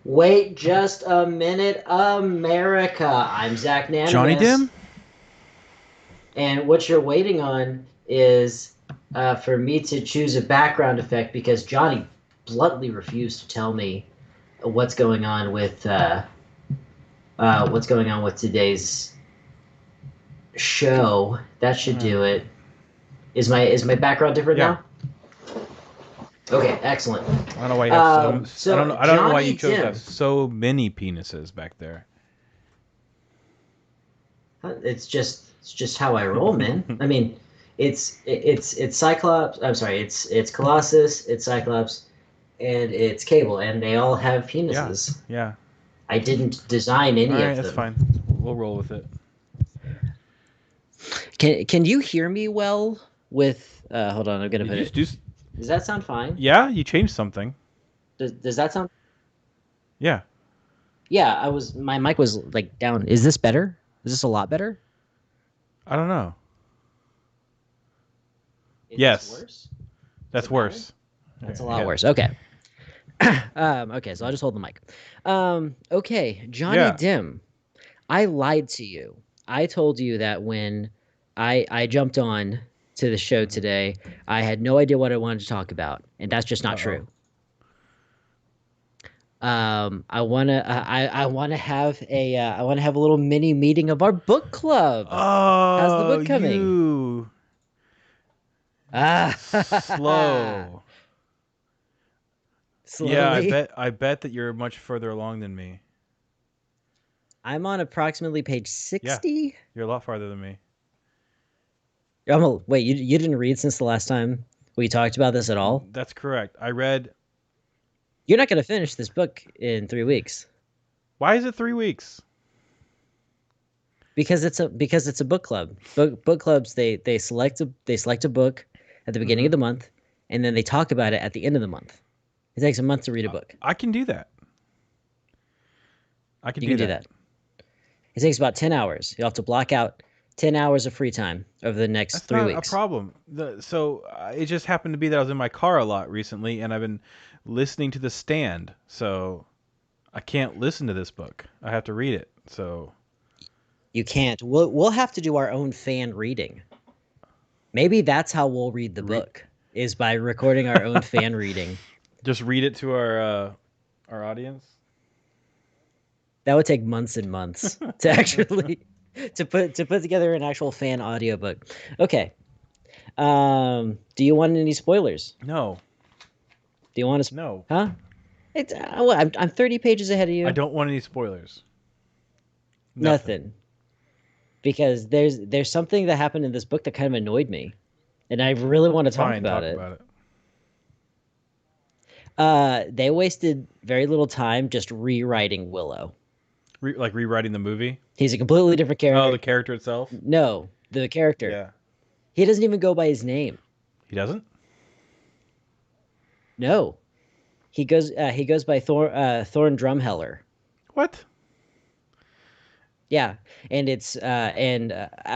Wait just a minute, America. I'm Zach Johnny Nanimus, Dim? and what you're waiting on is for me to choose a background effect because Johnny bluntly refused to tell me what's going on with today's show. That should do Uh, it. Is my background different yeah. now? Okay, excellent. I don't know why you have so. I don't know. So I don't know why you Johnny chose to have Dim, so many penises back there. it's just how I roll, man. I mean, it's Cyclops. I'm sorry, it's Colossus, it's Cyclops, and it's Cable, and they all have Yeah. penises. Yeah. I didn't design All any right. of That's them. fine. We'll roll with it. Can you hear me well with hold on, I'm gonna Did put you just it. do? Does that sound fine? Yeah. You changed something. Does that sound Yeah. Yeah, my mic was like down. Is this better? Is this a lot better? I don't know. Is this Yes. worse? Does That's it matter? worse. That's a Yeah. lot worse. Okay. Okay, so I'll just hold the mic. Okay, Johnny Yeah. Dim, I lied to you. I told you that when I jumped on to the show Mm-hmm. today, I had no idea what I wanted to talk about, and that's just Uh not oh. true. I wanna have a little mini meeting of our book club. How's the Oh, book coming? you Ah, slow. Yeah, I slowly. bet. I bet that you're much further along than me. I'm on approximately page Yeah, 60. you're a lot farther than me. Wait, you didn't read since the last time we talked about this at all? That's correct. I read. You're not going to finish this book in 3 weeks Why is it 3 weeks? because it's a book club. Book clubs they select a book at the beginning Mm-hmm. of the month, and then they talk about it at the end of the month. It takes a month to read a book. I can do that. I can You do can do that. that. It takes about 10 hours. You'll have to block out 10 hours of free time over the next That's three not a weeks. problem. It just happened to be that I was in my car a lot recently, and I've been listening to The Stand. So I can't listen to this book. I have to read it. So You can't. We'll have to do our own fan reading. Maybe that's how we'll read the re- book is by recording our own fan reading. just read it to our audience. That would take months and months to actually to put together an actual fan audiobook. Okay. Do you want any spoilers? No, Do you want to no, huh? It's I'm 30 pages ahead of I you. don't want any spoilers. Nothing. Nothing. Because there's something that happened in this book that kind of annoyed me, and I really want to talk Fine, about talk it. about it. They wasted very little time just rewriting Willow. Like rewriting the movie. He's a completely different Oh, the character. character itself. No, the character. Yeah, He doesn't even go by his name. he doesn't. No, he goes by Thorn Drumheller. What? Yeah, and it's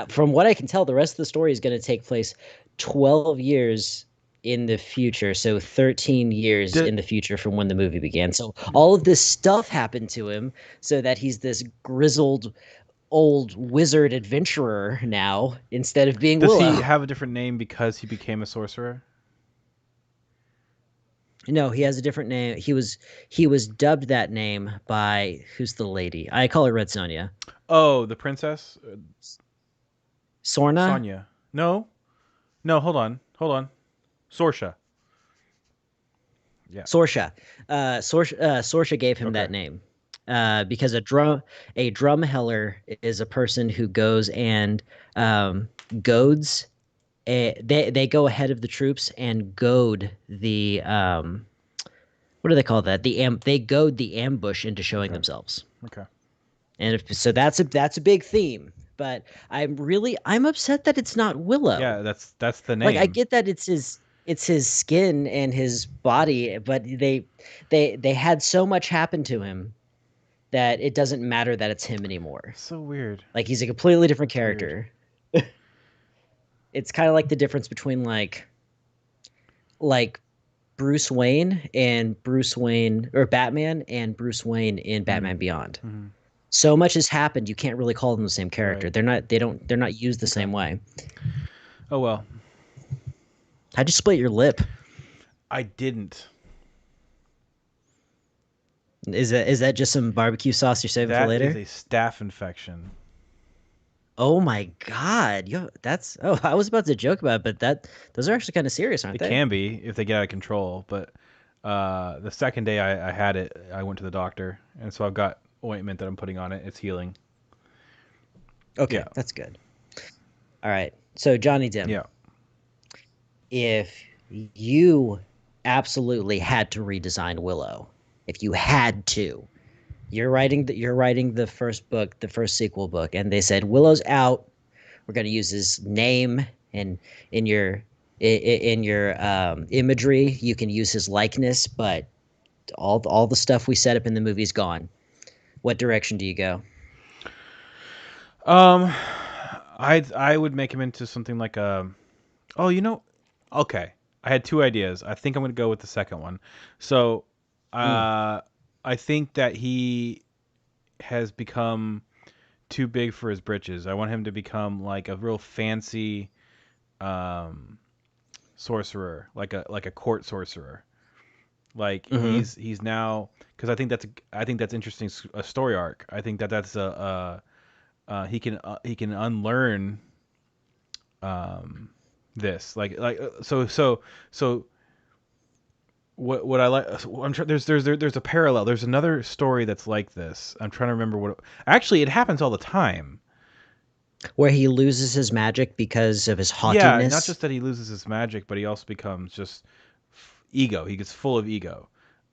from what I can tell, the rest of the story is going to take place 12 years in the future, so 13 years Did, in the future from when the movie began. So all of this stuff happened to him, so that he's this grizzled old wizard adventurer now instead of being does he Willow. have a different name because he became a sorcerer? No, he has a different name. He was dubbed that name by who's the lady? I call her Red Sonja. Oh, the princess, Sorna? Sonya. No, no. Hold on. Sorsha. Yeah. Sorsha. Sorsha gave him Okay. that name. Because a drum heller is a person who goes and goads they go ahead of the troops and goad the what do they call that? They goad the ambush into showing Okay. themselves. Okay. And so that's a big theme. But I'm upset that it's not Willow. Yeah, that's the Like I name. get that it's his skin and his body, but they had so much happen to him that it doesn't matter that it's him anymore. So weird. Like he's a completely different It's weird. character. It's kind of like the difference between like Bruce Wayne or Batman and Bruce Wayne in Mm. Batman Beyond. Hmm. So much has happened, you can't really call them the same character. Right. They're not used the Okay. same way. Oh well. How'd you split your lip? I didn't. Is that just some barbecue sauce you're saving for That is later? a staph infection. Oh my God. Yo, that's oh, I was about to joke about it, but those are actually kind of serious, aren't It they? can be if they get out of control, but the second day I had it, I went to the doctor, and so I've got ointment that I'm putting on it. It's healing. Yeah. Okay, that's good. All right. So Johnny Dim, Yeah. if you absolutely had to redesign Willow, if you had to, you're writing the first book, the first sequel book, and they said Willow's out. We're going to use his name and in your in your imagery, you can use his likeness, but all the stuff we set up in the movie is gone. What direction do you go? Um, I would make him into something like a. Oh, okay. I had two ideas. I think I'm gonna go with the second one. So, Mm, uh, I think that he has become too big for his britches. I want him to become like a real fancy um, sorcerer, like a court sorcerer. Like mm-hmm. he's now because I think that's interesting a story arc. I think that that's he can unlearn um, this so what I like I'm trying there's a parallel. There's another story that's like this. I'm trying to remember actually it happens all the time. Where he loses his magic because of his Yeah, not haughtiness. just that he loses his magic, but he also becomes just ego. He gets full of ego,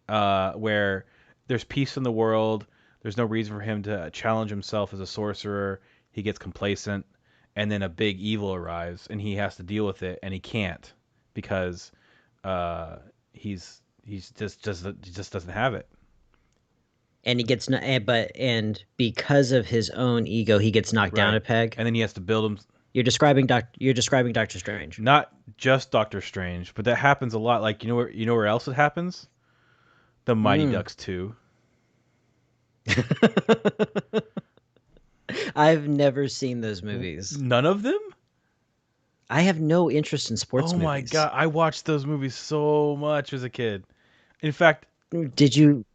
where there's peace in the world. There's no reason for him to challenge himself as a sorcerer. He gets complacent, and then a big evil arrives, and he has to deal with it, and he can't because uh, he just doesn't have it. And he gets and because of his own ego, he gets knocked down Right, a peg. and then he has to build him. You're describing Doctor Strange. Not just Doctor Strange, but that happens a lot. Like you know where else it happens? The Mighty Mm. Ducks 2. I've never seen those movies. None of them? I have no interest in sports Oh my movies. god, I watched those movies so much as a kid. In fact, Did you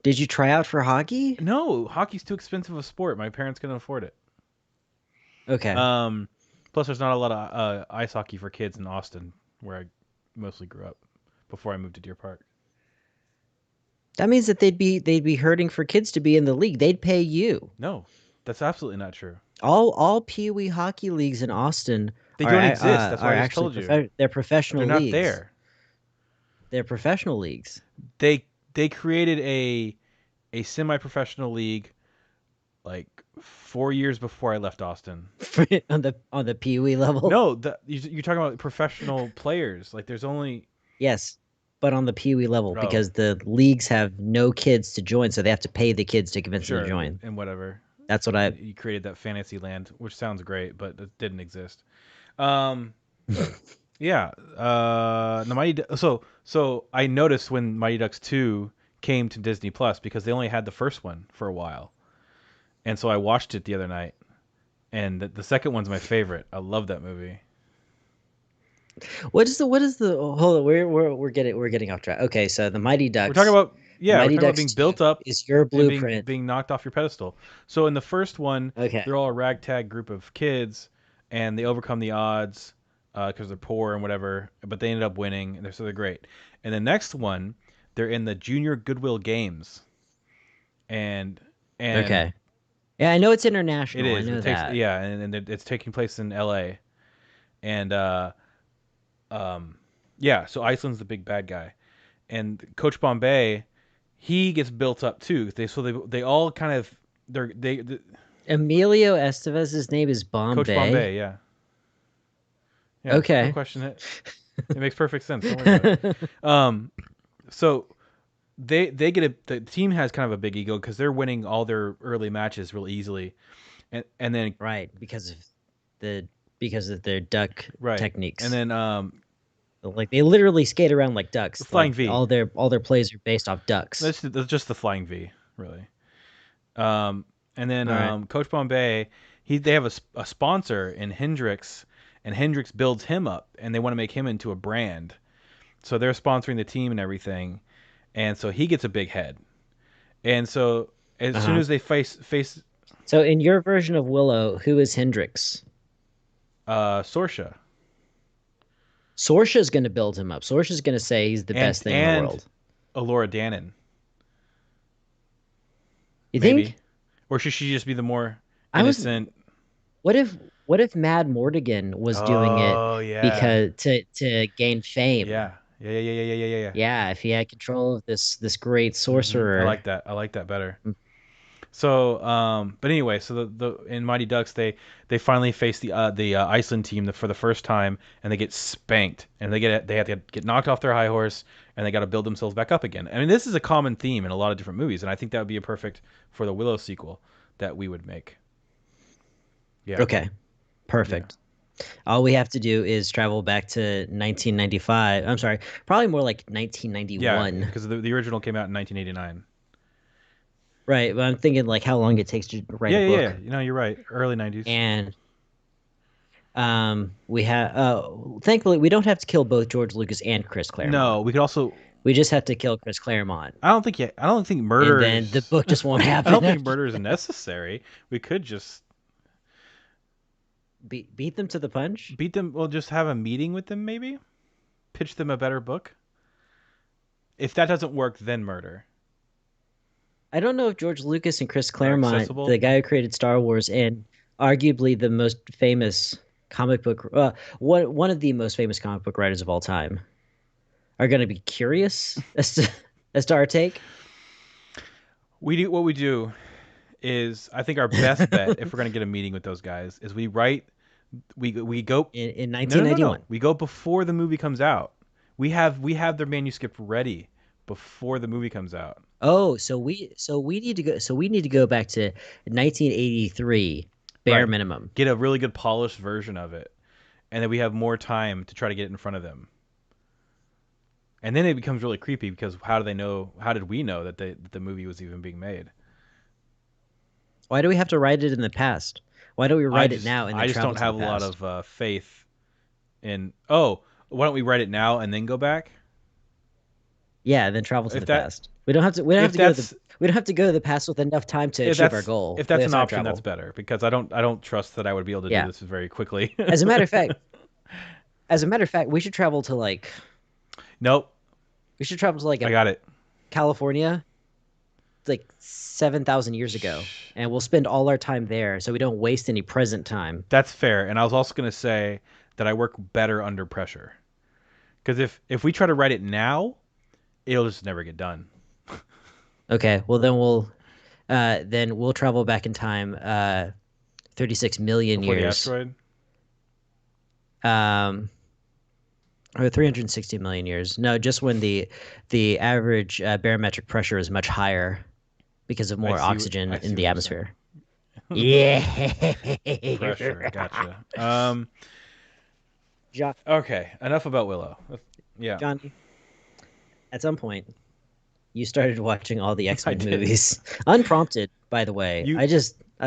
did you try out for hockey? no, hockey's too expensive a sport. My parents couldn't afford it. Okay. Um, Plus there's not a lot of ice hockey for kids in Austin, where I mostly grew up before I moved to Deer Park. That means that they'd be hurting for kids to be in the league. They'd pay you. No, that's absolutely not true. All Pee Wee hockey leagues in Austin They don't exist. That's why are I just actually told you. they're They're professional not leagues. there. They're professional leagues They created a semi-professional league like 4 years before I left Austin. on the Pee Wee level. No, you're talking about professional players. Like there's only Yes, but on the Pee Wee level oh because the leagues have no kids to join, so they have to pay the kids to convince them to sure join. and whatever. That's what I. You created that fantasy land, which sounds great, but it didn't exist. Um, yeah. The so I noticed when Mighty Ducks 2 came to Disney Plus because they only had the first one for a while, and so I watched it the other night, and the second one's my favorite. I love that movie. What is the hold on, we're getting off track. Okay, so We're talking about The we're Mighty talking about Ducks being 2 built up is your and blueprint. being knocked off your pedestal. So in the first one, Okay. they're all a ragtag group of kids, and they overcome the odds because they're poor and whatever. But they ended up winning, and they're great. And the next one, they're in the Junior Goodwill Games, and and Okay. Yeah, I know it's it international. I is. It know takes that. yeah, and it's taking place in L.A. and um yeah. So Iceland's the big bad guy, and Coach Bombay, he gets built up too. They all kind of they Emilio Estevez's name is Coach Bombay. Bombay, yeah, yeah, don't Okay. question it. It makes perfect sense. Don't worry about it. Um, so they get the team has kind of a big ego because they're winning all their early matches real easily, and then Right, the because of their duck right, and techniques. then Like they literally skate around like The ducks. flying Like V. all their plays are based off ducks. That's just the flying V, really. Um, and then All right. Coach Bombay, they have a sponsor in Hendrix, and Hendrix builds him up, and they want to make him into a brand. So they're sponsoring the team and everything, and so he gets a big head. And so as soon Uh-huh. as they face So in your version of Willow, who is Hendrix? Sorsha Sorsha's going to build him up. Sorsha's going to say he's the best thing in the and world. Alora Dannon, You maybe, think? or should she just be the more I was innocent? what if what if Mad Mortigan was doing it Oh yeah, because to gain fame? yeah. Yeah, if he had control of this great I sorcerer. like that. I like that better. Mm. So, but anyway, so the in Mighty Ducks they finally face the Iceland team for the first time, and they get spanked, and they have to get knocked off their high horse, and they got to build themselves back up again. I mean, this is a common theme in a lot of different movies, and I think that would be a perfect for the Willow sequel that we would make. Yeah, Okay, yeah, perfect. All we have to do is travel back to 1995. I'm sorry, probably more like yeah, 1991. because the original came out in 1989. Right, but I'm thinking like how long it takes to write a Yeah. book. You know, you're right. Early 90s. And we have thankfully we don't have to kill both George Lucas and Chris No, Claremont. we could also. We just have to kill Chris Claremont. I don't think And then the murders. book just won't I happen don't think after murder is that. necessary. We could just Beat them to the punch. beat them. We'll just have a meeting with them, maybe pitch them a better book. If that doesn't work, then murder I don't know if George Lucas and Chris are Claremont, the accessible. guy who created Star Wars and arguably the most famous comic book, one of the most famous comic book writers of all time, are going to be curious as to our take. We do what we do is I think our best bet if we're gonna get a meeting with those guys is we write we go In no 1991. we go before the movie comes out. We have their manuscript ready before the movie comes out. Oh, so we need to go back to 1983 bare Right. minimum. Get a really good polished version of it, and then we have more time to try to get it in front of them. And then it becomes really creepy because how do they know? How did we know that the movie was even being made? Why do we have to write it in the past? Why don't we write it now and I then just travel don't to the have a lot past? of faith in. Oh, why don't we write it now and then go back? Yeah, and then travel to If the that past. We don't have if to go to the that's we don't have to go to the past with enough time to if achieve our that's goal. if We that's have an time option, that's travel. better because I don't trust that I would be able to do Yeah. this very quickly. As a matter of fact, as a matter of fact, we should travel to like Nope, we should travel to like I a got it. California like 7,000 years ago, Shh. and we'll spend all our time there so we don't waste any present time. That's fair. And I was also gonna say that I work better under pressure because if we try to write it now, it'll just never get done. Okay, well then we'll travel back in time 36 million Before the years. asteroid. Um or 360 million years. No, just when the average barometric pressure is much higher because of more oxygen I see in what the you're saying. atmosphere. Yeah. Pressure, gotcha. Jo- Okay, enough about Willow. Yeah, Johnny, at some point, you started watching all the I X-Men did. movies. Unprompted, by the way. You I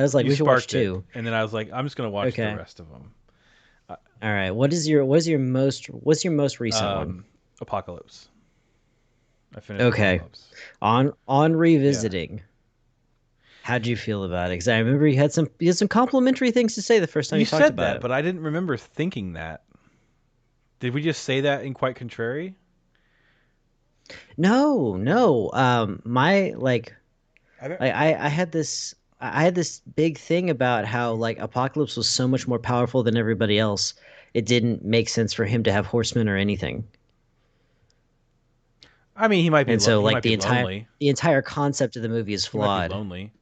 was like, you we should watch sparked it, two. and then I was like, I'm just gonna watch the Okay. rest of them. All right. What's your most recent one? Apocalypse. I finished Okay. Apocalypse. On Yeah, revisiting, how'd you feel about it? Because I remember you had some complimentary things to say the first time you you talked said about that, it. but I didn't remember thinking that. Did we just say that in quite contrary? No, no. My I don't. like I had this big thing about how like Apocalypse was so much more powerful than everybody else. It didn't make sense for him to have horsemen or anything. I mean, And so he like might be the entire lonely. the entire concept of the movie is He might be flawed. lonely.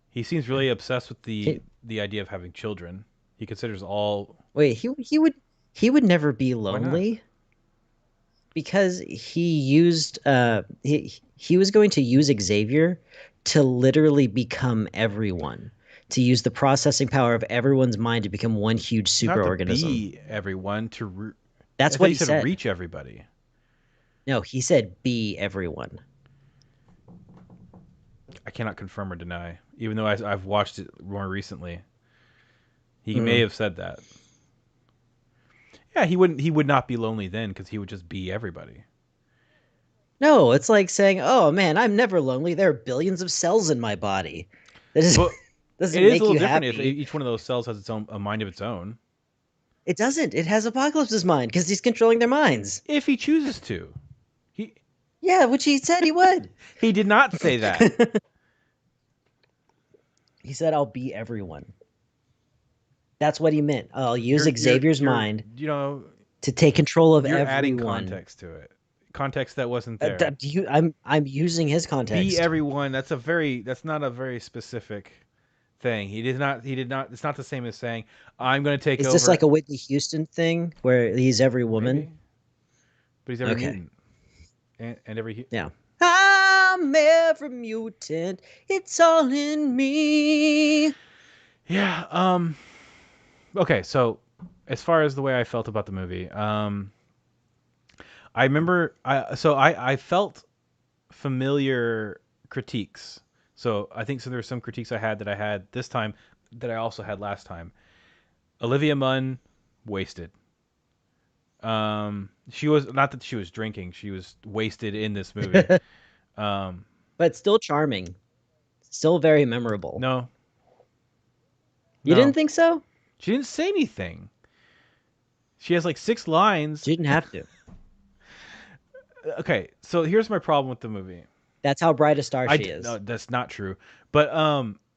He seems really obsessed with Can, the idea of having children. He considers all. wait, he would never be Why not? lonely because he was going to use Xavier to literally become everyone, to use the processing power of everyone's mind to become one huge You don't have to superorganism. be everyone to root. I That's thought what you he said said. reach everybody. No, he said be everyone. I cannot confirm or deny, even though I've watched it more recently. He may Mm. have said that. Yeah, he wouldn't. He would not be lonely then because he would just be everybody. No, it's like saying, "Oh man, I'm never lonely. There are billions of cells in my body." That is But it doesn't is a make little you different if happy. each one of those cells has its own a mind of its own. It doesn't. It has Apocalypse's mind because he's controlling their minds. If he chooses to, he Yeah, which he said he would. he did not say that. He said, "I'll be everyone." That's what he meant. I'll use Xavier's You're mind you know to take control of you're adding everyone. context to it. Context that wasn't there. I'm using his Be context. everyone. That's not a very specific thing. He did not. It's not the same as saying I'm going to take Is this like over. a Whitney Houston thing where he's every woman? Maybe, but he's every Okay. mutant and every. Yeah. I'm every mutant. It's all in me. Yeah. Okay. So, as far as the way I felt about the movie, I remember. I felt familiar critiques. So I think so. There were some critiques I had this time that I also had last time. Olivia Munn, wasted. She was not that she was drinking; she was wasted in this movie. Um, But still charming. Still very memorable. no, You didn't no, think so? she didn't say anything. She has like six lines. She didn't have to. Okay, so here's my problem with the movie. That's how bright a star she is. No, that's not true. But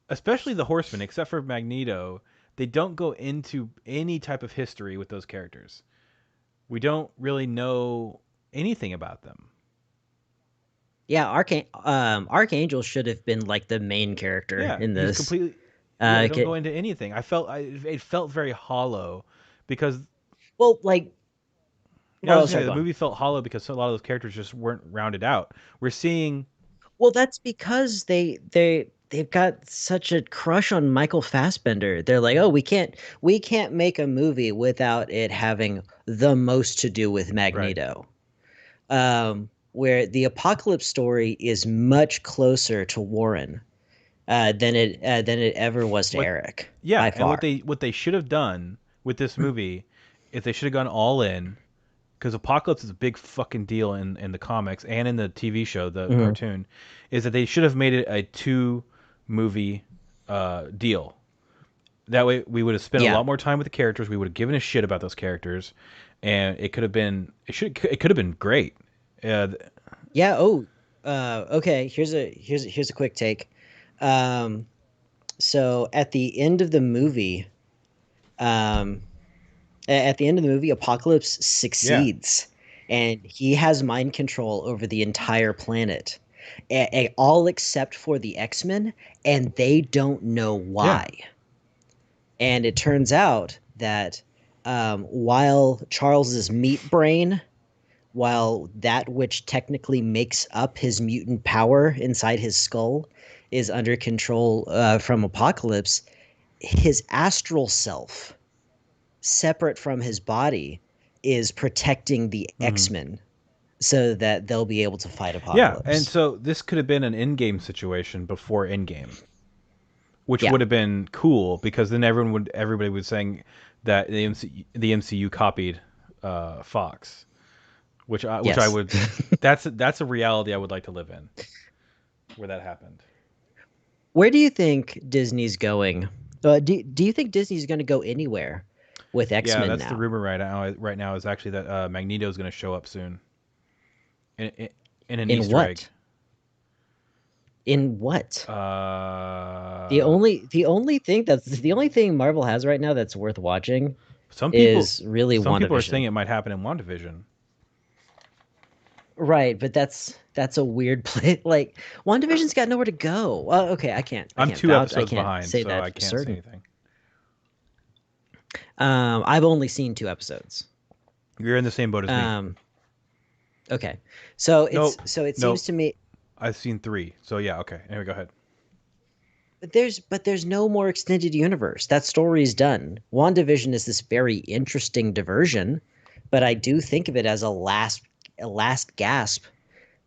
especially the Horsemen, except for Magneto, they don't go into any type of history with those characters. We don't really know anything about them. Yeah, Archangel should have been like the main character Yeah, in he's this. completely. Yeah, they don't go Okay. into anything. It felt very hollow because Well, like, yeah, I well, was sorry, saying go the on. movie felt hollow because a lot of those characters just weren't rounded out. We're seeing Well, that's because they've got such a crush on Michael Fassbender. They're like, oh, we can't make a movie without it having the most to do with right. Magneto. Where the Apocalypse story is much closer to Warren than it ever was to What Eric yeah, by and far. what they should have done with this movie is they should have gone all in because Apocalypse is a big fucking deal in the comics and in the TV show, the Mhm. cartoon, is that they should have made it a two movie deal. That way, we would have spent a Yeah, lot more time with the characters. We would have given a shit about those characters, and it could have been great. Uh, yeah. Oh, okay. Here's a quick take. Um, so at the end of the movie, um, at the end of the movie, Apocalypse yeah, succeeds, and he has mind control over the entire planet, all except for the X-Men, and they don't know yeah. why. And it turns out that while Charles's meat brain, while that which technically makes up his mutant power inside his skull is under control from Apocalypse, his astral self, separate from his body, is protecting the hmm X-Men so that they'll be able to fight Yeah, and Apocalypse. so this could have been an in-game situation before in-game, which Yeah. would have been cool because then everybody would saying that the MCU copied Fox, which I Yes. would that's a reality I would like to live in where that happened. Where do you think Disney's going? Do you think Disney's going to go anywhere with Yeah, X-Men that's the now? rumor right now. Right now is actually that Magneto is going to show up soon in, in an In Easter egg. what? In what? The Uh, only the only thing that's the only thing Marvel has right now that's worth watching some people is really some people are saying WandaVision. it might happen in WandaVision. Right, but that's a weird play. Like WandaVision's got nowhere to go. Well, okay, I I'm can't two vouch. I episodes can't behind, say so that I for can't say certain. anything. I've only seen 2 episodes. You're in the same boat as me. Um, okay, so it's Nope, so it seems nope. to me, I've seen three. So yeah, okay. Anyway, go ahead. but there's no more extended universe. That story is done. WandaVision is this very interesting diversion, but I do think of it as a last gasp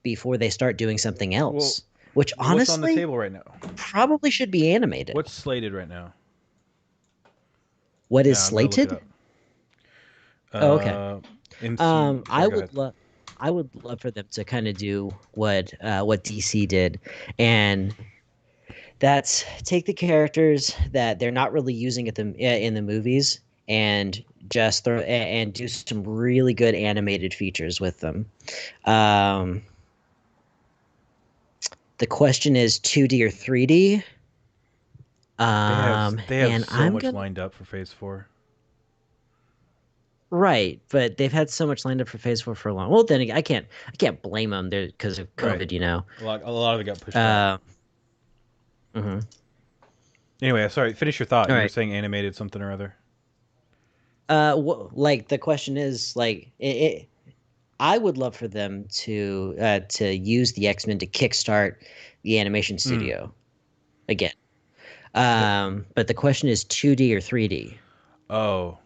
before they start doing something Well, else, which what's on the honestly table right now? probably should be animated. What's slated right now? What is Yeah, I'm gonna look it slated? up. Oh, okay. Uh, MC. I Sorry, go would ahead. love I would love for them to kind of do what DC did, and that's take the characters that they're not really using in the movies and just and do some really good animated features with them. Um, the question is 2D or 3D. They have And so I'm much gonna lined up for Phase 4. right, but they've had so much lined up for Phase 4 for a long. Well, then again, I can't blame them there because of Right. COVID, you know. A lot of it got pushed back. Uh, mhm. Anyway, sorry. Finish your thought. All You were right. saying animated something or other. Like the question is like I would love for them to use the X-Men to kickstart the animation Mm. studio again. Th- But the question is 2D or 3D. oh.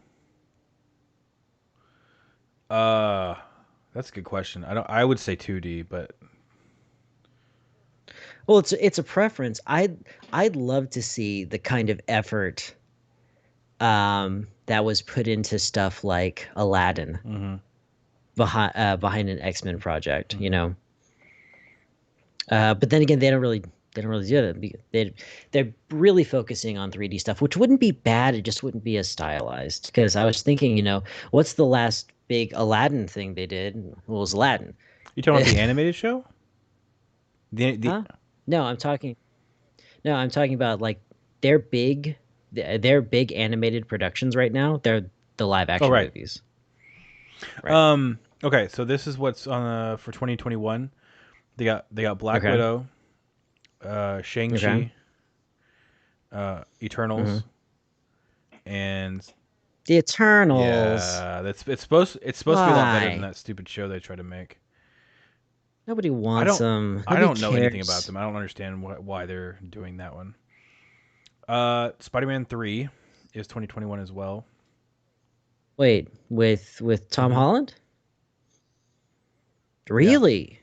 Uh, that's a good question. I don't. I would say 2D, but Well, it's a preference. I'd love to see the kind of effort that was put into stuff like Aladdin mm-hmm, behind an X-Men project, you mm-hmm. know. But then again, they don't really do that. They're really focusing on 3D stuff, which wouldn't be bad. It just wouldn't be as stylized. Because I was thinking, what's the last big Aladdin thing they did? Well, it was Aladdin. You talking about the animated show? The Huh? No, I'm talking. No, I'm talking about like their big, their big animated productions right now. They're the live oh action right. movies, right? Okay, so this is what's on for 2021. They got Black Okay. Widow, Shang Okay. Chi, Hmm. Eternals, and The Eternals. yeah, it's supposed to be a lot better than Why? that stupid show they tried to make. Nobody I wants don't them. I Nobody don't know anything about cares. them. I don't understand why they're doing that one. Spider-Man 3 is 2021 as well. Wait, with Tom Hmm. Holland? Yeah, Really?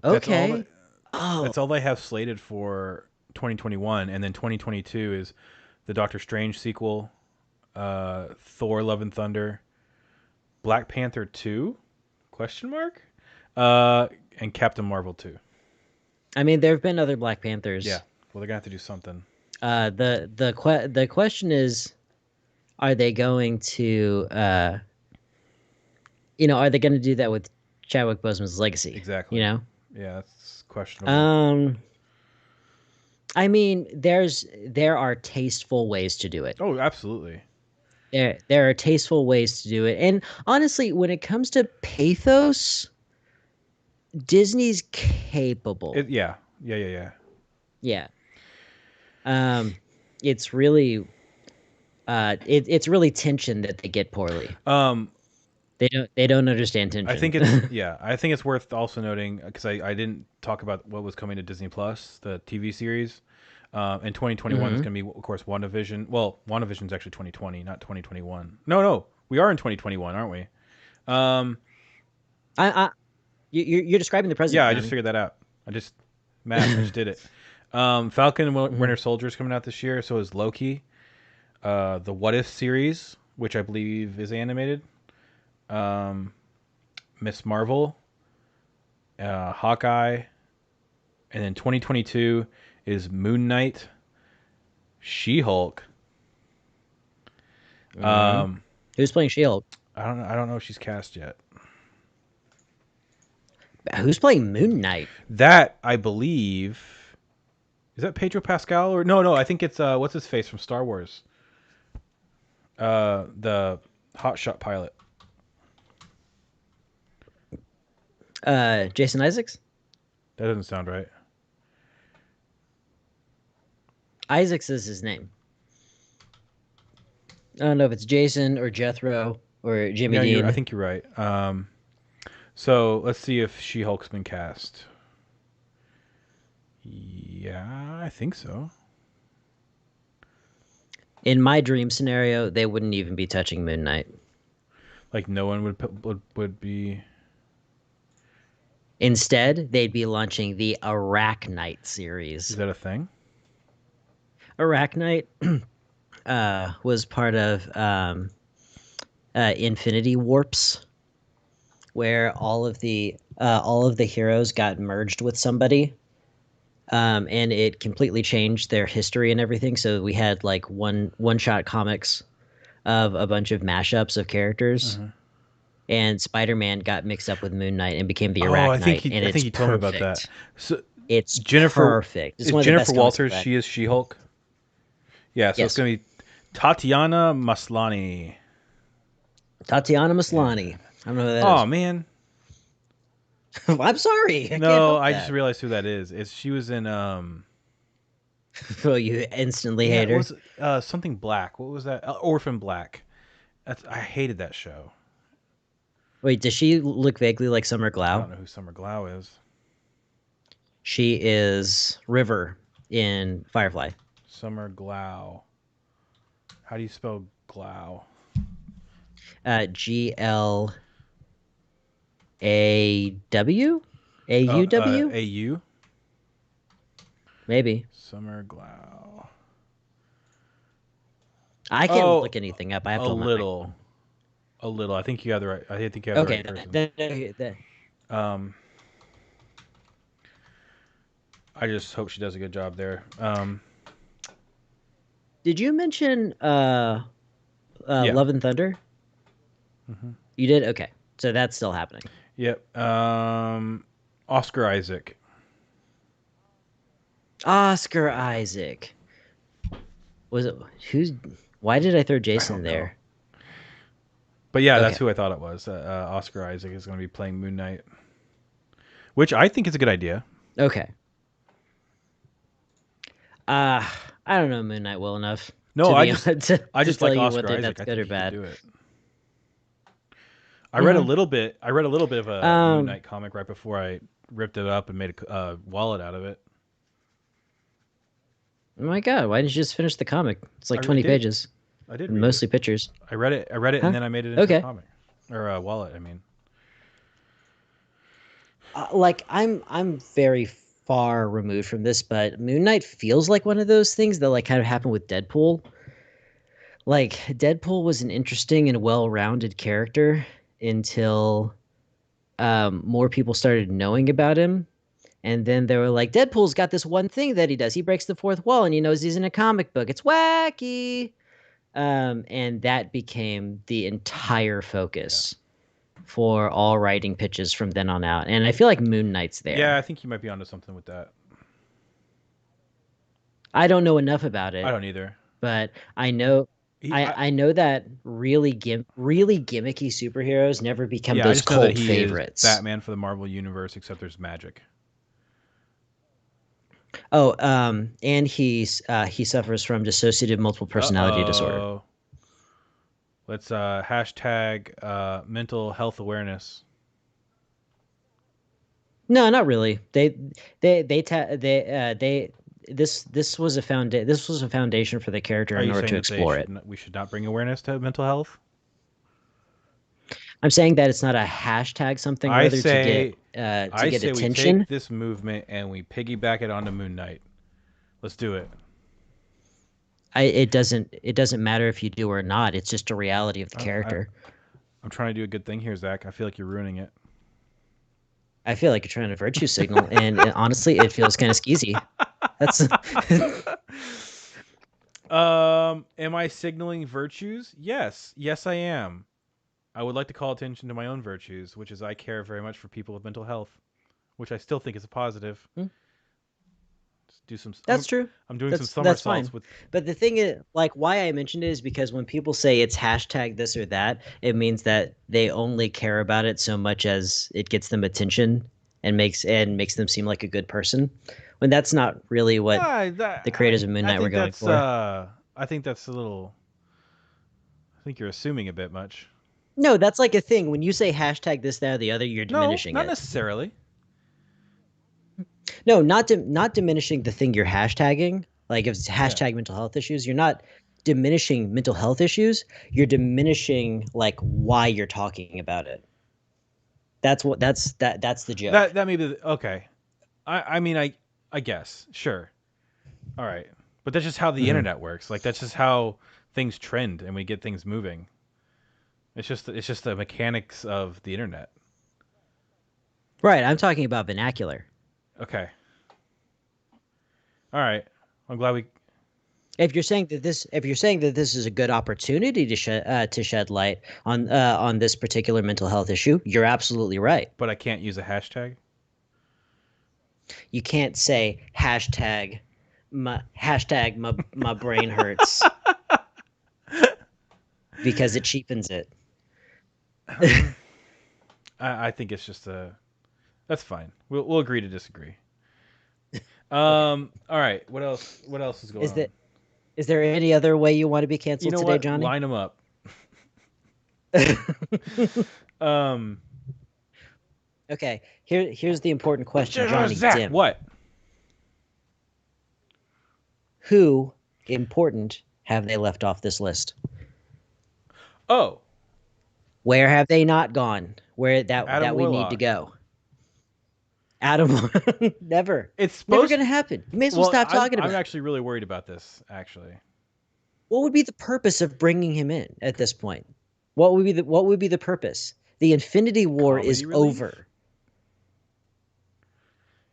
that's all that Okay. Oh, that's all they have slated for 2021, and then 2022 is the Doctor Strange sequel, Thor: Love and Thunder, Black Panther 2 question mark, uh, and Captain Marvel 2. I mean, there have been other Black Yeah, Panthers. well they're gonna have to do something. The question is, are they going to are they going to do that with Chadwick Boseman's legacy? You Exactly. know, Yeah, that's questionable. um, I mean, there are tasteful ways to do it. Oh, absolutely. There are tasteful ways to do it, and honestly, when it comes to pathos, Disney's capable. Yeah, yeah, yeah, yeah. Yeah. Um, it's really it's really tension that they get poorly. Um, They don't understand I tension. think it's yeah. I think it's worth also noting because I didn't talk about what was coming to Disney Plus, the TV series. In 2021 is Hmm. going to be, of course, WandaVision. Well, WandaVision is actually 2020, not 2021. No, no, we are in 2021, aren't we? Um, I you're describing the present, yeah, I just Brownie. figured that out. I just math. I just did it. Falcon and Hmm. Winter Soldier is coming out this year. So is Loki. The What If series, which I believe is animated. Um, Miss Marvel, Hawkeye, and then 2022 is Moon Knight, She Hulk. Hmm. Um, Who's playing Shield? I don't know. I don't know if she's cast yet. Who's playing Moon Knight? That I believe is that Pedro Pascal or no, no. I think it's what's his face from Star Wars. The hotshot pilot. Jason Isaacs. That doesn't sound right. Isaacs is his name. I don't know if it's Jason or Jethro or Jimmy Yeah, I Dean. think you're right. So let's see if She Hulk's been cast. Yeah, I think so. In my dream scenario, they wouldn't even be touching Moon Knight. Like no one would be. Instead, they'd be launching the Arachnite Is series. that a thing? Arachnite was part of Infinity Warps, where all of the heroes got merged with somebody, and it completely changed their history and everything. So we had like one shot comics of a bunch of mashups of characters, Uh-huh. and Spider-Man got mixed up with Moon Knight and became the Oh, Arachnite, and I think it's he told me about that. perfect. So It's Jennifer perfect. It's is one of the Jennifer best comics Walters. I've read. She is She Hulk. Yeah, so it's Yes, gonna be Tatiana Maslany. Tatiana Yeah. Maslany. I don't know who that Oh is. man, I'm sorry, I can't no, help I just that. realized who that is. It's she was in Oh, you instantly yeah, hate it her. was something Black. What was that? Orphan Black. I hated that show. Wait, does she look vaguely like Summer I Glau? don't know who Summer Glau is. She is River in Firefly. Summer Glau. How do you spell Glau? GLAW? AUW? AU. Maybe. Summer Glau. I can't Oh, look anything up. I have a to hold my little, microphone. a little. I think you have the right. I think you have the Okay, right person. then. Um, I just hope she does a good job there. Did you mention Yeah. Love and Thunder? Hmm. You did? Okay. So that's still happening. Yep. Oscar Isaac. Oscar Isaac. Was it who's why did I throw I Jason don't know, there? but yeah, that's Okay. who I thought it was. Oscar Isaac is going to be playing Moon Knight, which I think is a good idea. Okay. Uh I don't know Moon Knight well enough No, to be honest I to just tell like you Oscar whether Isaac. that's I good think or he could bad. do it. Hmm. I read a little bit of a Moon Um Knight comic right before I ripped it up and made a wallet out of it. oh my god, why didn't you just finish the comic? It's like I 20 did. pages I did and read it. mostly pictures. I read it. I read it, and Huh? then I made it into a Okay. comic or a wallet. I mean, Like I'm very far removed from this, but Moon Knight feels like one of those things that like kind of happened with Deadpool. Like Deadpool was an interesting and well-rounded character until more people started knowing about him. And then they were like, Deadpool's got this one thing that he does. He breaks the fourth wall and he knows he's in a comic book. It's wacky. And that became the entire yeah, focus for all writing pitches from then on out. And I feel like Moon Knight's yeah. there. I think you might be onto something with that. I don't know enough about I it, don't either. but I know I I know that really gimmicky superheroes never become Yeah, I those just know that cult he is favorites. Batman for the Marvel universe, except there's magic. Oh, and he suffers from dissociative multiple Uh personality disorder. oh. Let's hashtag mental health awareness. No, not really. They this was a foundation for the character Are in you order saying to that they explore it. we should not bring awareness to mental health? I'm saying that it's not a hashtag something or I other say to I get say we take attention. this movement and we piggyback it onto Moon Knight. Let's do it. It doesn't matter if you do or not. It's just a reality of the I, character. I'm trying to do a good thing here, Zach. I feel like you're ruining it. I feel like you're trying to virtue signal, and honestly, it feels kind of skeezy. That's Am I signaling virtues? Yes. Yes, I am. I would like to call attention to my own virtues, which is I care very much for people with mental health, which I still think is a positive. Just do some. that's true. I'm doing some That's somersaults fine. with. But the thing is, like, why I mentioned it is because when people say it's hashtag this or that, it means that they only care about it so much as it gets them attention and makes them seem like a good person. When that's not really what the creators of Moon I Knight were think going that's. for. I think that's a little. I think you're assuming a bit much. No, that's like a thing. When you say hashtag this, that, or the other, you're No, diminishing not it. necessarily. No, not diminishing the thing you're hashtagging. Like if it's Yeah. hashtag mental health issues, you're not. diminishing mental health issues, you're diminishing like why you're talking about it. That's the joke. That may be okay. I mean I guess sure. All right, but that's just how the Hmm. internet works. Like that's just how things trend and we get things moving. It's just the mechanics of the internet. Right. I'm talking about vernacular. Okay. All right. I'm glad we. If you're saying that this is a good opportunity to shed light on this particular mental health issue, you're absolutely right. But I can't use a hashtag. You can't say my brain hurts because it cheapens it. I think it's just a. That's fine. We'll agree to disagree. Okay. All right. What else? What else is going Is that on? is there any other way you want to be You canceled know today, what? Johnny? Line them up. Um. Okay. Here's the important question, Johnny Zach. Dim. What? Who important have they left off this list? Oh, Where have they not gone? Where Adam that we need to Warlock. go? Adam, never, It's never supposed. gonna happen. You may as well Well, stop I'm talking I'm about it. actually really worried about this. Actually, What would be the purpose of bringing him in at this point? What would be the purpose? The Infinity War is comedy relief. over.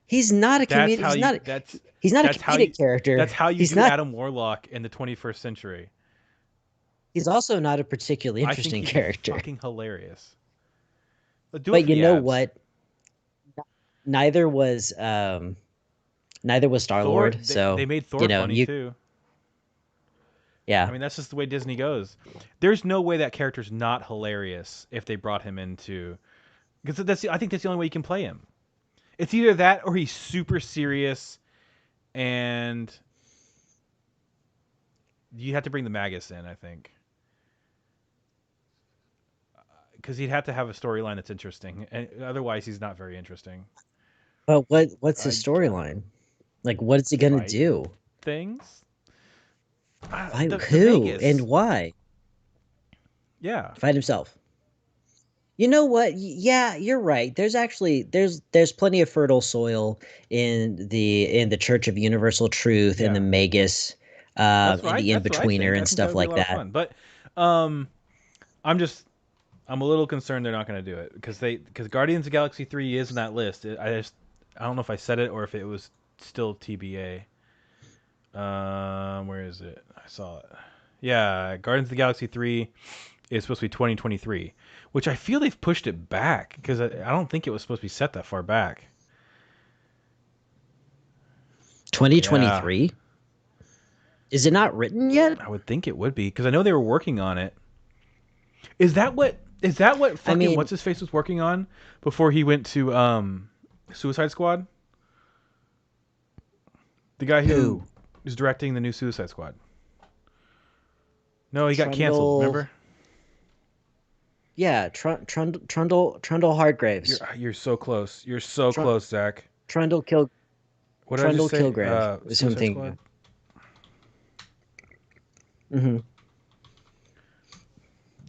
He's not a That's comedic. how you. That's He's not a that's how you. comedic character. That's how you He's do not. Adam Warlock in the 21st century. He's also not a particularly I think interesting he'd be character. fucking hilarious. But do it But for you the know abs. what? Neither was neither was Star Thor. Lord. They So made Thor funny you too. I yeah. mean, that's just the way Disney goes. There's no way that character's not hilarious if they brought him into because I think that's the only way you can play him. It's either that or he's super serious and you have to bring the Magus in. I think because he'd have to have a storyline that's interesting, and otherwise he's not very interesting. But what's his I storyline? Like, what is he gonna fight do? things. Fight The who and Magus. why? Yeah. Fight himself. You know what? Yeah, you're right. There's plenty of fertile soil in the Church of Universal Truth and the Yeah. Magus, and the That's what I In-Betweener think. I and think that stuff would be a like lot of that. fun. But um I'm just I'm a little concerned they're not going to do it because Guardians of the Galaxy 3 is in that list. I don't know if I said it or if it was still TBA. Where is it? I saw it. Yeah, Guardians of the Galaxy 3 is supposed to be 2023, which I feel they've pushed it back because I don't think it was supposed to be set that far back. Yeah, 2023? Is it not written yet? I would think it would be because I know they were working on it. Is that what I fucking mean, what's his face was working on before he went to Suicide Squad? The guy who who? is directing the new Suicide Squad. No, he got canceled. Trundle. Remember? Yeah, Trundle You're Hardgraves. you're so close. You're so Trun, close, Zach. Trundle Kill What did I just Trundle say? Kilgrave is who I'm Suicide thinking Squad. of. Hmm.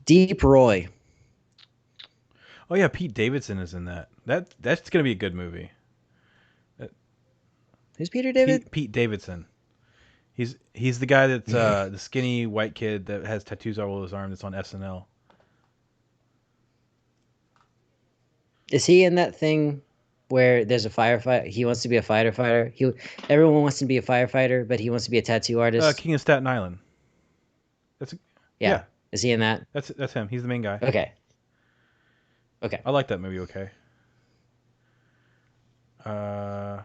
Deep Roy. Oh yeah, Pete Davidson is in that. That's gonna be a good movie. Uh, Who's Peter David? Pete Davidson. He's the guy that's the skinny white kid that has tattoos all over his arm. That's on SNL. Is he in that thing where there's a firefighter? He wants to be a firefighter. Everyone wants to be a firefighter, but he wants to be a tattoo artist. King of Staten Island. That's Yeah. yeah. Is he in that? That's him. He's the main guy. Okay. Okay. I like that movie. Okay. Uh,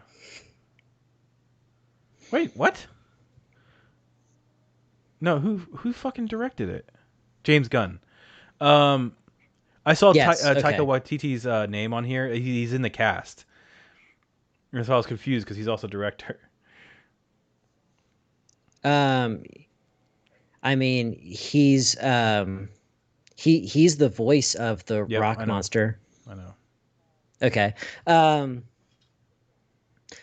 wait, what? No, who fucking directed it? James Gunn. Um, I saw Yes. Taika Okay. Waititi's name on here. He's in the cast. And so I was confused because he's also director. Um. I mean, he's the voice of the Yep, I rock know. monster. I know. Okay.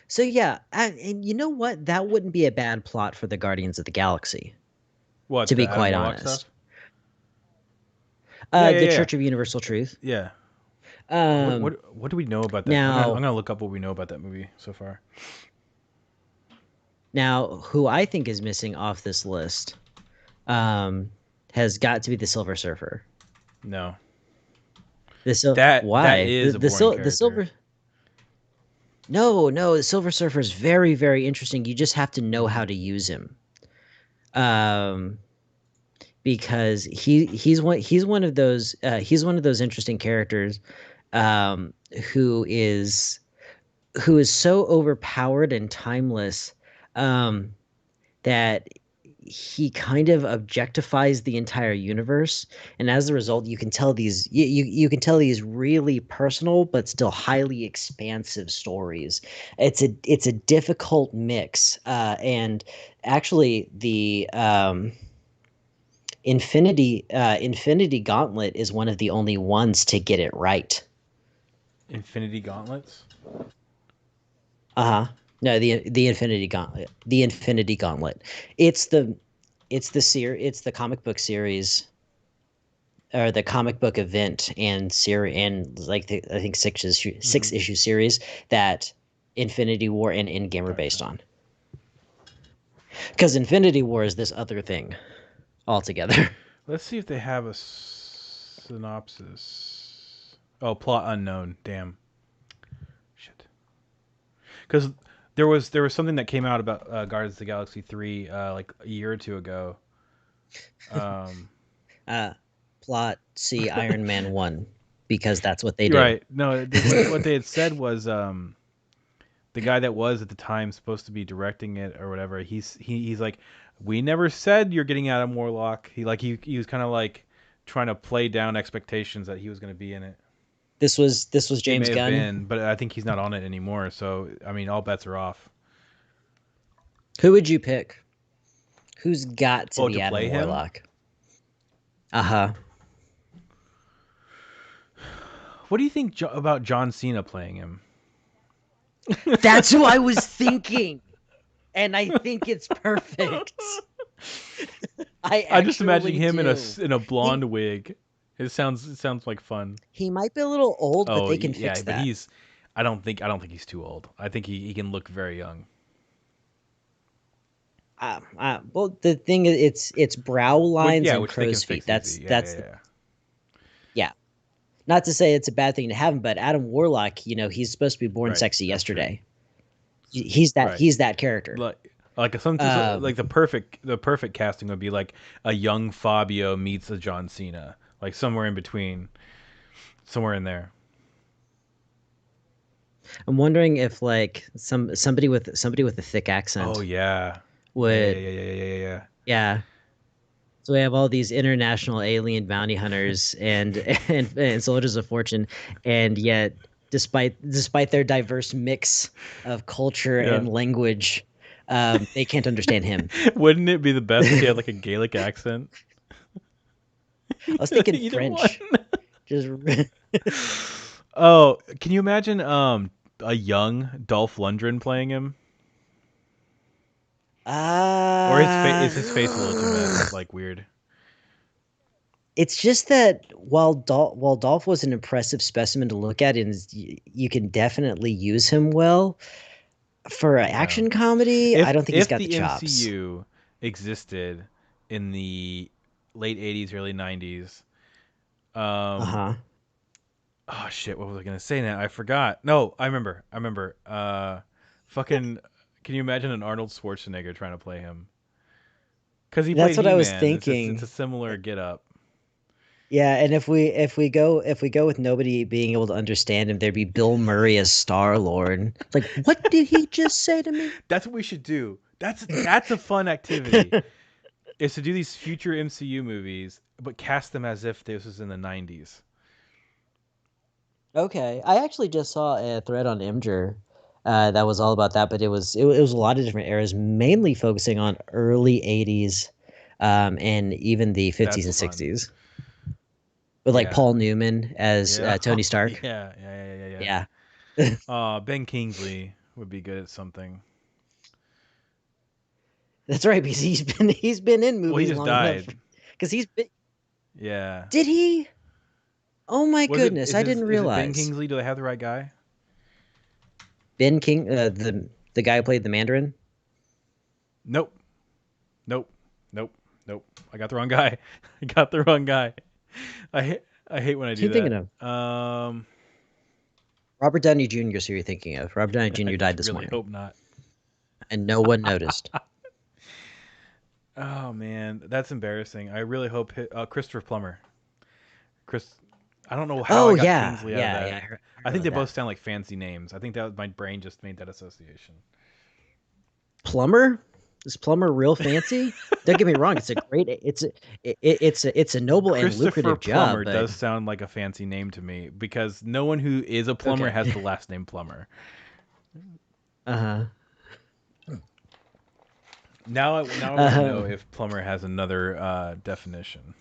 So yeah, and you know what? That wouldn't be a bad plot for the Guardians of the Galaxy. What, to the be Adam quite Warlock stuff? honest. Yeah, yeah, The yeah, Church of Universal Truth. yeah. What Um, what do we know about that? I'm now, gonna look up what we know about that movie so far. now, who I think is missing off this list, um, has got to be the Silver Surfer. No, that Why is a boring the character. silver? No, no, the Silver Surfer is very very interesting. You just have to know how Mm, to use him. Um, because he's one of those he's one of those interesting characters um who is who is so overpowered and timeless um that he kind of objectifies the entire universe, and as a result you can tell you can tell these really personal but still highly expansive stories. It's a difficult mix, and actually the Infinity Gauntlet is one of the only ones to get it right. Infinity Gauntlets. Uh-huh. No, the Infinity Gauntlet. The Infinity Gauntlet. It's the it's the comic book series, or the comic book event and series, and like I think Mm-hmm. six issue series that Infinity War and Endgame are based Gotcha. on. Because Infinity War is this other thing altogether. Let's see if they have a synopsis. Oh, plot unknown. Damn. Shit. Because there was something that came out about Guardians of the Galaxy 3 like a year or two ago. Um, uh Plot C Iron Man 1, because that's what they you're do. right. No, what they had said was the guy that was at the time supposed to be directing it or whatever. He's like, we never said you're getting Adam Warlock. He was kind of like trying to play down expectations that he was going to be in it. This was It may James have Gunn. been, but I think he's not on it anymore. So I mean, all bets are off. Who would you pick? Who's got to Oh, be to Adam play him? Warlock? Uh-huh. What do you think about John Cena playing him? That's who I was thinking. And I think it's perfect. I I'm just imagining actually him do. in a He blonde wig. It sounds like fun. he might be a little old, but Oh they can yeah, fix but that. I don't think he's too old. I think he can look very young. Well, the thing is, it's brow lines and Which they can crow's feet. fix easy. That's the yeah. Not to say it's a bad thing to have him, but Adam Warlock, he's supposed to be born Right, sexy that's true. yesterday. Right, He's that character. like some like Um, the perfect casting would be like a young Fabio meets a John Cena, like somewhere in between, somewhere in there. I'm wondering if like somebody with a thick Oh accent yeah, would, yeah. yeah. So we have all these international alien bounty hunters and and soldiers of fortune, and yet despite their diverse mix of culture Yeah. and language, they can't understand him. Wouldn't it be the best if he had I like a Gaelic accent? was thinking Either one. French. Just Oh, can you imagine a young Dolph Lundgren playing him? Or is his face a little too like weird? it's just that while Dolph was an impressive specimen to look at, and you can definitely use him well for an Yeah. action comedy, I don't think he's If got the the chops. MCU existed in the late 80s, early 90s, um Uh-huh. oh shit, what was I going to say now? I forgot. No, I remember. Fucking can you imagine an Arnold Schwarzenegger trying to play him? Cuz he That's played what I was He-Man. It's a thinking. similar get up. Yeah, and if we go with nobody being able to understand him, there'd be Bill Murray as Star Lord. It's like, what did he just say to me? That's what we should do. That's a fun activity. Is to do these future MCU movies but cast them as if this was in the 90s. Okay, I actually just saw a thread on Imgur that was all about that, but it was a lot of different eras, mainly focusing on early '80s, and even the '50s That's and fun. '60s, with like Yeah. Paul Newman as Yeah. Tony Yeah. Stark. Yeah. Yeah, Ben Kingsley would be good at something. That's right, because he's been in Well, he movies just long enough. died. Because he's been. Yeah. Did he? Oh my Was it goodness, I didn't is it Ben realize. Kingsley? Do they have the right guy? Ben King, the guy who played the Mandarin. Nope. Nope. Nope. Nope. I got the wrong guy. I got the wrong guy. I hate when I Who do you thinking that. of? Robert Downey Jr. So you're thinking of Robert Downey I Jr. died this really morning, hope not. and no one noticed. Oh man, that's embarrassing. I really hope Christopher Plummer. Chris, I don't know how I Oh got yeah, Kingsley out of yeah, that. yeah. I heard I think about they both that. sound like fancy names. I think that my brain just made that association. Plumber? Is plumber real fancy? Don't get me wrong. It's a noble and Christopher lucrative job, Plummer but does sound like a fancy name to me because no one who is a plumber okay. has the last name Plummer. Uh-huh. Now I want to know Uh, if plumber has another definition.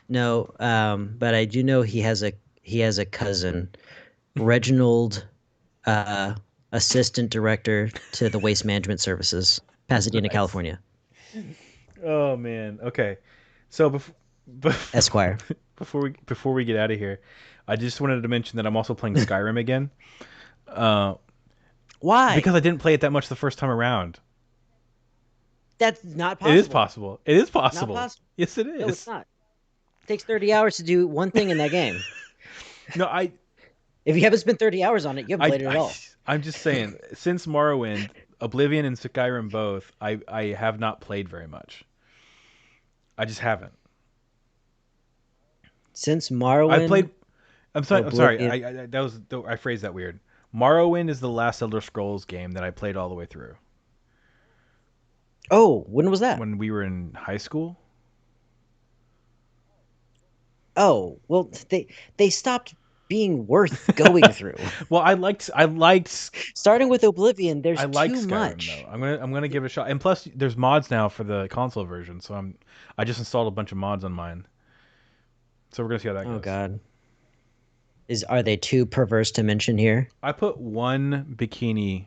no, but I do know he has a cousin, Reginald, uh, assistant director to the Waste Management Services, Pasadena, Nice. California, Oh man. Okay. So Esquire. before we get out of here, I just wanted to mention that I'm also playing Skyrim again. Uh, Why? because I didn't play it that much the first time around. That's not It is possible. possible. It is Not possible. possible. Yes, it No, it's is. not. It takes 30 hours to do one thing in that game. No, I If you haven't spent 30 hours on it, you haven't I, played it at I, all. I'm just saying, since Morrowind, Oblivion, and Skyrim both, I have not played very much. I just haven't. Since I played. Morrowind, I'm sorry. I'm sorry. Oblivion. That was I phrased that weird. Morrowind is the last Elder Scrolls game that I played all the way through Oh, when was that? when we were in high school. Oh, well, they stopped being worth going through. Well, Starting with Oblivion, I there's like too Skyrim though. much. I'm gonna give it a shot. And plus, there's mods now for the console version, so I just installed a bunch of mods on mine. So we're gonna see how that Oh goes. God, are they too perverse to mention here? I put one bikini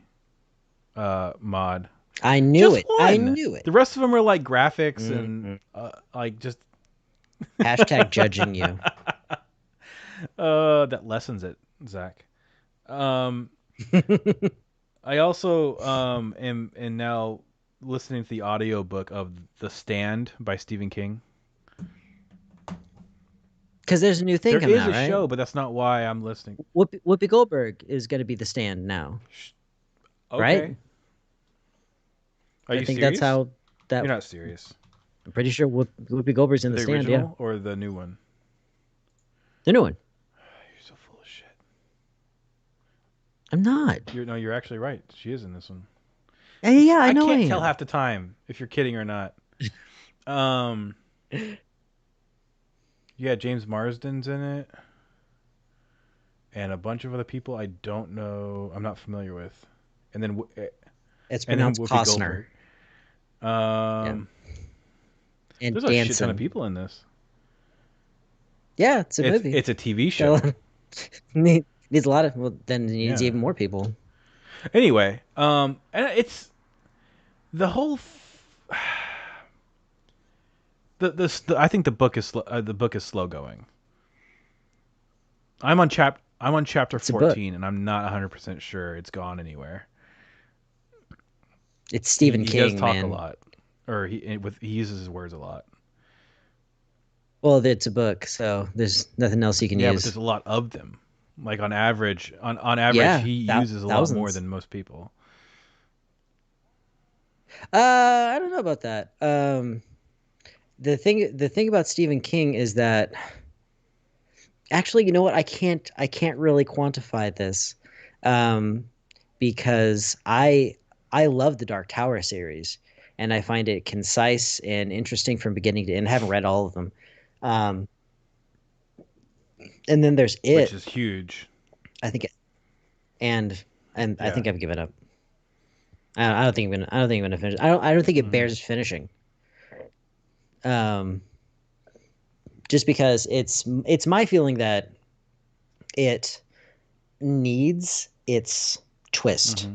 mod. I knew Just it. I one. knew it. The rest of them are like graphics and Mhm. like just Hashtag judging you. that lessens it, Zach. Um, I also am now listening to the audiobook of The Stand by Stephen King. Because there's a new thing There coming is out, a right? show, but that's not why I'm listening. Whoopi Goldberg is going to be the stand now, right? Okay. Are I you think that's serious? how that. You're not serious. I'm pretty sure Whoopi Goldberg's in the The stand. Yeah, original or the new one? the new one. You're so full of shit. I'm not. You're actually right. She is in this one. Yeah, I I know I can't tell am. half the time if you're kidding or not. Um, yeah, James Marsden's in it, and a bunch of other people I don't know. I'm not familiar with, and then It's and then pronounced Whoopi Costner. Goldberg. Yeah, Um, and there's a shit ton of Danson. people in this. Yeah, it's a movie. It's a TV Got a show. needs a lot of. Well, then it needs Yeah. even more people. Anyway, and it's the whole. I think the book is slow going. I'm on chapter It's a book. 14 and I'm not 100% sure it's gone anywhere. It's Stephen He does King, talk a man. lot, or he uses his words a lot. Well, it's a book, so there's nothing else you can Yeah, but there's use. a lot of them. Like on average, Yeah, he uses a lot more thousands. than most people. I don't know about that. The thing about Stephen King is that actually, you know what? I can't really quantify this, um, because I love the Dark Tower series, and I find it concise and interesting from beginning to end. I haven't read all of them, um, and then there's Which it. is huge. I think, and I Yeah. think I've given up. I don't think I don't think I'm gonna finish. I don't think it Hmm. bears finishing. Um, just because it's my feeling that it needs its twist. Hmm.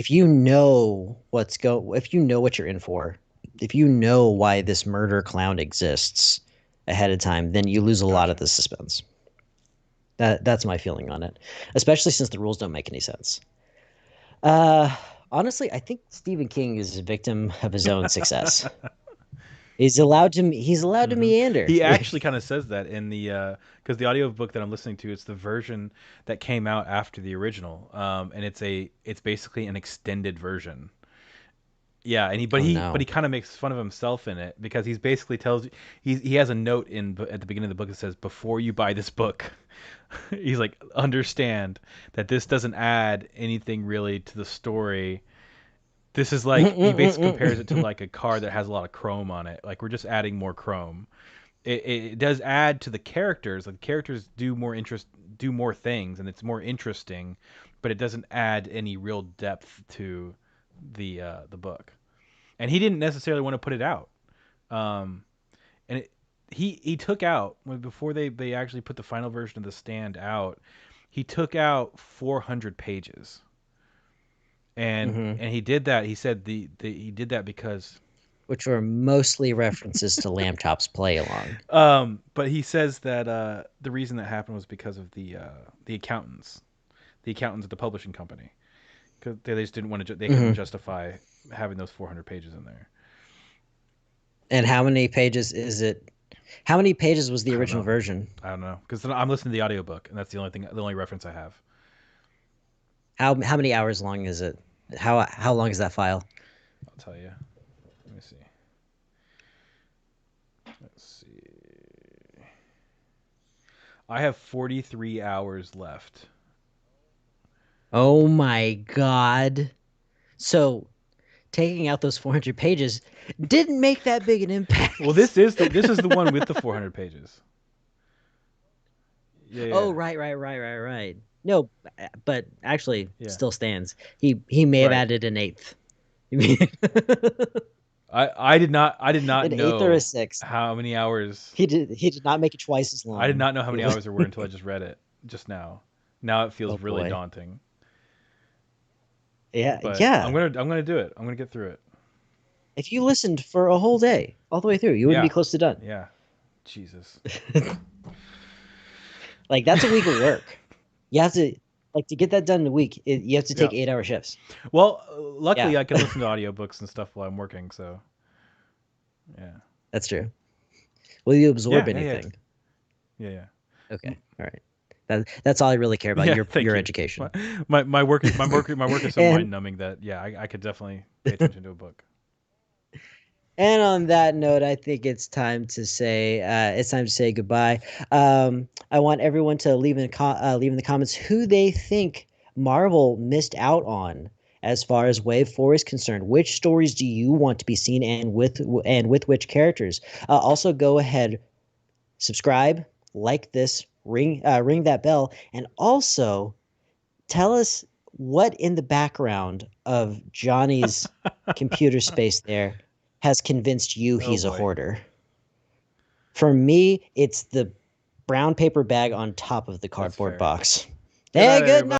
if you know if you know what you're in for, if you know why this murder clown exists ahead of time, then you lose a lot of Gotcha. the suspense. That's my feeling on it, especially since the rules don't make any sense. Uh, honestly, I think Stephen King is a victim of his own success. He's allowed to Hmm. meander. He actually kind of says that in the because the audiobook that I'm listening to, it's the version that came out after the original, and it's basically an extended version. Yeah, and Oh he no. kind of makes fun of himself in it because he's basically tells you he has a note at the beginning of the book that says before you buy this book, he's like understand that this doesn't add anything really to the story. This is like he basically compares it to like a car that has a lot of chrome on it. Like we're just adding more chrome. It does add to the characters. Like the characters do more things, and it's more interesting, but it doesn't add any real depth to the book. And he didn't necessarily want to put it out. Um, and he took out before they actually put the final version of the Stand out. He took out 400 pages, Hmm. and he did that. He said he did that because Which were mostly references to Lamb Chop's play along. but he says that the reason that happened was because of the accountants at the publishing company, because they just didn't want to. They couldn't Hmm. justify having those 400 pages in there. And how many pages is it? How many pages was the I don't original know. version? I don't know because I'm listening to the audiobook, and that's the only reference I have. How many hours long is it? How long is that file? I'll tell you. Let me see. Let's see. I have 43 hours left. Oh my God. So taking out those 400 pages didn't make that big an Well, impact. this is the one with the 400 pages. Yeah, Oh, yeah, right. No, but actually yeah. still stands. He may have Right. added an eighth. An I did not eighth or a know sixth. how many hours. He did not make it twice as I did long. not know how It many was hours there were until I just read it just now. Now it oh feels really boy. daunting. Yeah, But yeah. I'm gonna do it. I'm gonna get through it. If you listened for a whole day all the way through, you wouldn't be Yeah. close to done. Yeah. Jesus. Like that's a week of work. You have to like to get that done in a week. You have to Yeah. take 8 hour shifts. Well, Yeah, luckily I can listen to audiobooks and stuff while I'm working, so yeah. that's true. Will you absorb Yeah. anything? Yeah. Okay, all right. That's all I really care about. Yeah, thank Your you. education. My work is so and mind numbing that yeah, I could definitely pay attention to a book. and on that note, I think it's time to say goodbye. I want everyone to leave in the comments who they think Marvel missed out on as far as Wave 4 is concerned. Which stories do you want to be seen and with which characters? Also, go ahead, subscribe, like this, ring that bell, and also tell us what in the background of Johnny's computer space there has convinced you Oh he's a boy. hoarder. For me, it's the brown paper bag on top of the That's cardboard fair. box. Good night, Hey, good everybody. night.